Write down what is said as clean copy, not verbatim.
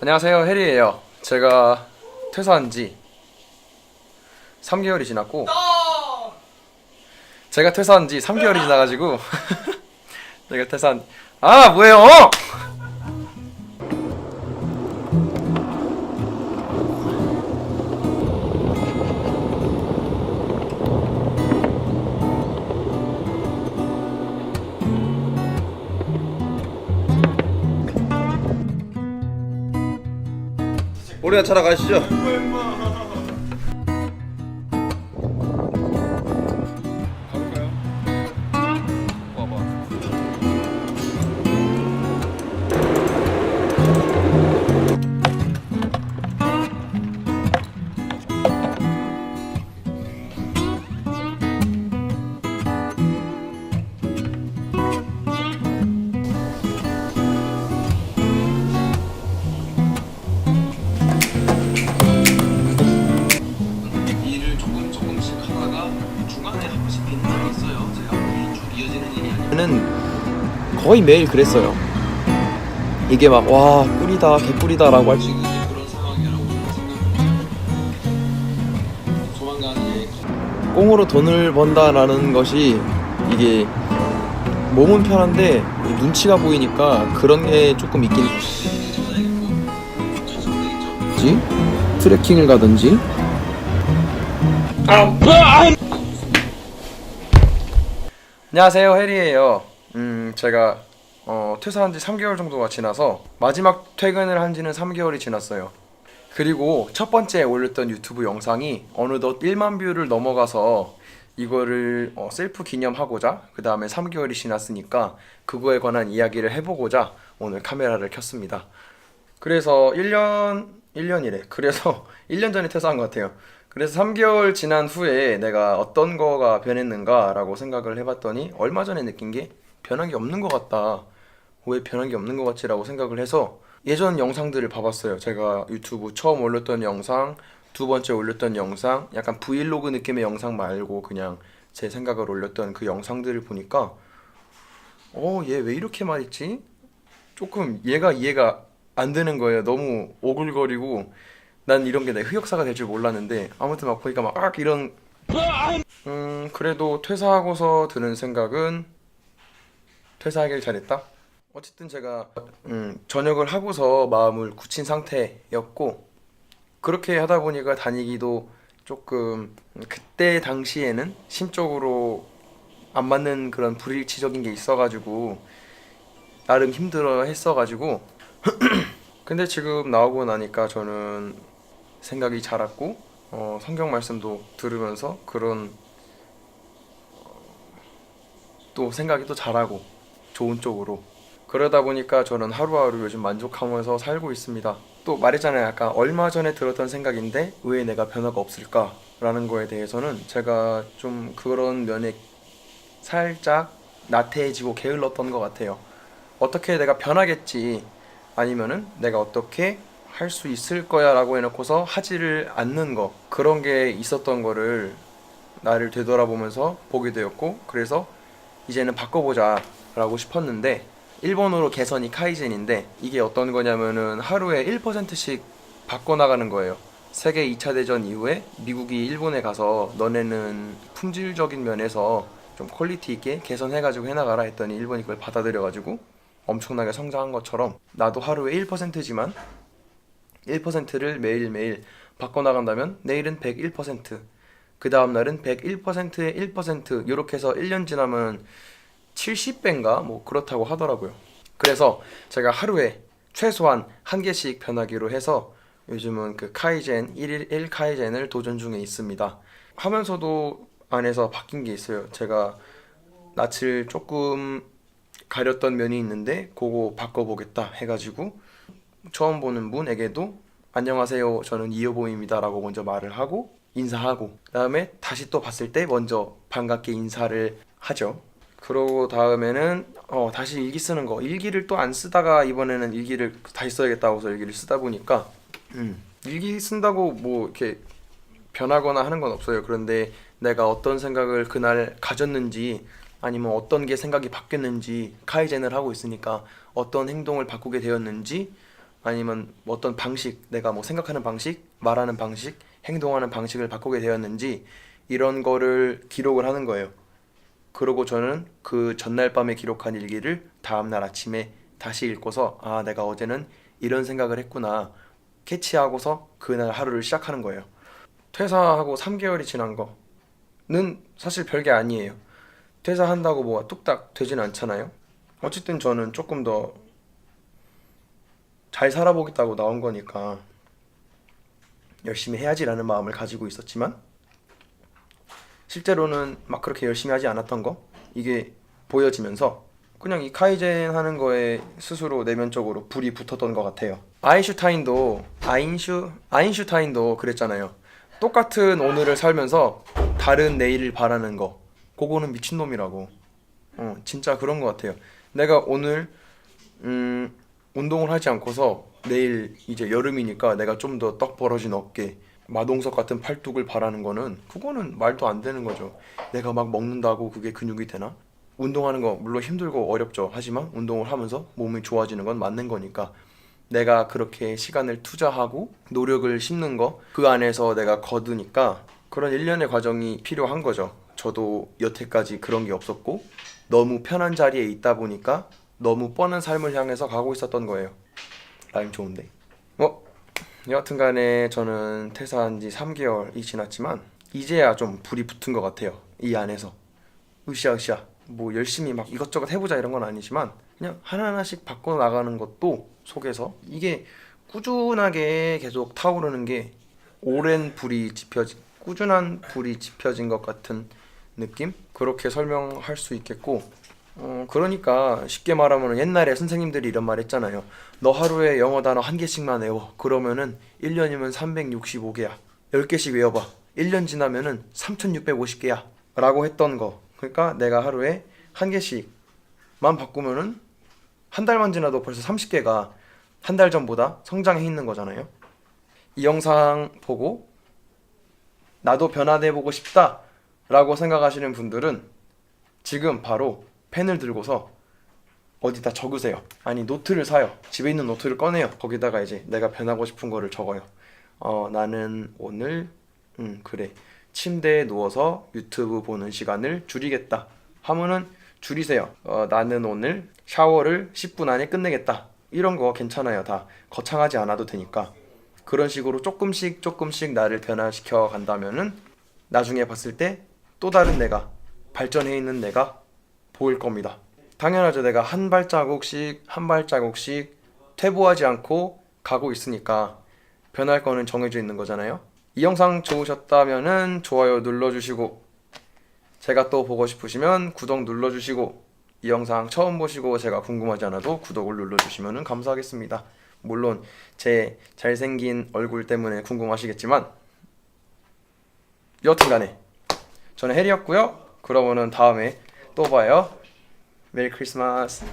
안녕하세요, 해리예요. 제가 퇴사한 지 3개월이 지났고 제가 퇴사한 지 3개월이 지나가지고 제가 퇴사한 뭐예요? 우리가 차러 가시죠. 일을 조금씩 하다가 중간에 한 번씩 빈 날이 있어요. 제가 일이 쭉 이어지는 일이 아니면 거의 매일 그랬어요. 이게 막 와 꿀이다 개꿀이다 라고 할 수 있는 그런 상황이라고 생각합니다. 조만간에 꽁으로 돈을 번다라는 것이 이게 몸은 편한데 눈치가 보이니까 그런 게 조금 있긴 지 트레킹을 가든지 안녕하세요, 해리예요. 제가 퇴사한 지 3개월 정도가 지나서 마지막 퇴근을 한 지는 3개월이 지났어요. 그리고 첫 번째 올렸던 유튜브 영상이 어느덧 1만 뷰를 넘어가서 이거를 셀프 기념하고자 그 다음에 3개월이 지났으니까 그거에 관한 이야기를 해보고자 오늘 카메라를 켰습니다. 그래서 1년이래. 그래서 1년 전에 퇴사한 것 같아요. 그래서 3개월 지난 후에 내가 어떤 거가 변했는가 라고 생각을 해봤더니 얼마 전에 느낀 게 변한 게 없는 것 같다. 왜 변한 게 없는 것 같지? 라고 생각을 해서 예전 영상들을 봐봤어요. 제가 유튜브 처음 올렸던 영상, 두 번째 올렸던 영상, 약간 브이로그 느낌의 영상 말고 그냥 제 생각을 올렸던 그 영상들을 보니까 얘 왜 이렇게 말했지? 조금 얘가 이해가 안 되는 거예요. 너무 오글거리고 난 이런 게 내 흑역사가 될 줄 몰랐는데 아무튼 막 보니까 막 이런 그래도 퇴사하고서 드는 생각은 퇴사하길 잘했다. 어쨌든 제가 전역을 하고서 마음을 굳힌 상태였고 그렇게 하다 보니까 다니기도 조금 그때 당시에는 심적으로 안 맞는 그런 불일치적인 게 있어가지고 나름 힘들어 했어가지고 근데 지금 나오고 나니까 저는 생각이 자랐고 성경 말씀도 들으면서 그런 또 생각이 또 자라고 좋은 쪽으로 그러다 보니까 저는 하루하루 요즘 만족하면서 살고 있습니다. 또 말했잖아요. 아까 얼마 전에 들었던 생각인데 왜 내가 변화가 없을까? 라는 거에 대해서는 제가 좀 그런 면에 살짝 나태해지고 게을렀던 것 같아요. 어떻게 내가 변하겠지 아니면은 내가 어떻게 할 수 있을 거야 라고 해놓고서 하지를 않는 거 그런 게 있었던 거를 나를 되돌아보면서 보게 되었고 그래서 이제는 바꿔보자 라고 싶었는데 일본어로 개선이 카이젠인데 이게 어떤 거냐면은 하루에 1%씩 바꿔나가는 거예요. 세계 2차 대전 이후에 미국이 일본에 가서 너네는 품질적인 면에서 좀 퀄리티 있게 개선해가지고 해나가라 했더니 일본이 그걸 받아들여가지고 엄청나게 성장한 것처럼 나도 하루에 1%지만 1%를 매일매일 바꿔나간다면 내일은 101%, 그 다음날은 101%의 1% 이렇게 해서 1년 지나면 70배인가 뭐 그렇다고 하더라고요. 그래서 제가 하루에 최소한 한 개씩 변하기로 해서 요즘은 그 카이젠 1일 1 카이젠을 도전 중에 있습니다. 하면서도 안에서 바뀐 게 있어요. 제가 낯을 조금 가렸던 면이 있는데 그거 바꿔보겠다 해가지고 처음 보는 분에게도 안녕하세요 저는 이효보입니다 라고 먼저 말을 하고 인사하고 그 다음에 다시 또 봤을 때 먼저 반갑게 인사를 하죠. 그러고 다음에는 다시 일기 쓰는 거 일기를 또 안 쓰다가 이번에는 일기를 다시 써야겠다고 해서 일기를 쓰다 보니까 일기 쓴다고 뭐 이렇게 변하거나 하는 건 없어요. 그런데 내가 어떤 생각을 그날 가졌는지 아니면 어떤 게 생각이 바뀌었는지 카이젠을 하고 있으니까 어떤 행동을 바꾸게 되었는지 아니면 어떤 방식, 내가 뭐 생각하는 방식, 말하는 방식, 행동하는 방식을 바꾸게 되었는지 이런 거를 기록을 하는 거예요. 그러고 저는 그 전날 밤에 기록한 일기를 다음날 아침에 다시 읽고서 아, 내가 어제는 이런 생각을 했구나 캐치하고서 그날 하루를 시작하는 거예요. 퇴사하고 3개월이 지난 거는 사실 별게 아니에요. 퇴사한다고 뭐가 뚝딱 되진 않잖아요. 어쨌든 저는 조금 더 잘 살아보겠다고 나온 거니까 열심히 해야지라는 마음을 가지고 있었지만 실제로는 막 그렇게 열심히 하지 않았던 거 이게 보여지면서 그냥 이 카이젠 하는 거에 스스로 내면적으로 불이 붙었던 것 같아요. 아인슈타인도 그랬잖아요. 똑같은 오늘을 살면서 다른 내일을 바라는 거 그거는 미친놈이라고. 진짜 그런 것 같아요. 내가 오늘 운동을 하지 않고서 내일 이제 여름이니까 내가 좀 더 떡 벌어진 어깨, 마동석 같은 팔뚝을 바라는 거는 그거는 말도 안 되는 거죠. 내가 막 먹는다고 그게 근육이 되나? 운동하는 거 물론 힘들고 어렵죠. 하지만 운동을 하면서 몸이 좋아지는 건 맞는 거니까 내가 그렇게 시간을 투자하고 노력을 심는 거 그 안에서 내가 거두니까 그런 일련의 과정이 필요한 거죠. 저도 여태까지 그런 게 없었고 너무 편한 자리에 있다 보니까 너무 뻔한 삶을 향해서 가고 있었던 거예요. 라임 좋은데. 여하튼간에 저는 퇴사한 지 3개월이 지났지만 이제야 좀 불이 붙은 것 같아요. 이 안에서 으쌰으쌰 뭐 열심히 막 이것저것 해보자 이런 건 아니지만 그냥 하나하나씩 바꿔 나가는 것도 속에서 이게 꾸준하게 계속 타오르는 게 꾸준한 불이 지펴진 것 같은 느낌? 그렇게 설명할 수 있겠고 그러니까 쉽게 말하면 옛날에 선생님들이 이런 말 했잖아요. 너 하루에 영어 단어 한 개씩만 외워. 그러면은 1년이면 365개야. 10개씩 외워봐. 1년 지나면은 3650개야. 라고 했던 거. 그러니까 내가 하루에 한 개씩만 바꾸면은 한 달만 지나도 벌써 30개가 한 달 전보다 성장해 있는 거잖아요. 이 영상 보고 나도 변화돼보고 싶다 라고 생각하시는 분들은 지금 바로 펜을 들고서 어디다 적으세요. 아니 노트를 사요. 집에 있는 노트를 꺼내요. 거기다가 이제 내가 변하고 싶은 거를 적어요. 나는 오늘 그래 침대에 누워서 유튜브 보는 시간을 줄이겠다 하면은 줄이세요. 나는 오늘 샤워를 10분 안에 끝내겠다. 이런 거 괜찮아요. 다 거창하지 않아도 되니까 그런 식으로 조금씩 나를 변화시켜 간다면은 나중에 봤을 때 또 다른 내가 발전해 있는 내가 보일 겁니다. 당연하죠. 내가 한 발자국씩 퇴보하지 않고 가고 있으니까 변할 거는 정해져 있는 거잖아요. 이 영상 좋으셨다면은 좋아요 눌러주시고 제가 또 보고 싶으시면 구독 눌러주시고 이 영상 처음 보시고 제가 궁금하지 않아도 구독을 눌러주시면 감사하겠습니다. 물론 제 잘생긴 얼굴 때문에 궁금하시겠지만 여튼간에 저는 해리였고요. 그러면은 다음에 또 봐요. 메리 크리스마스.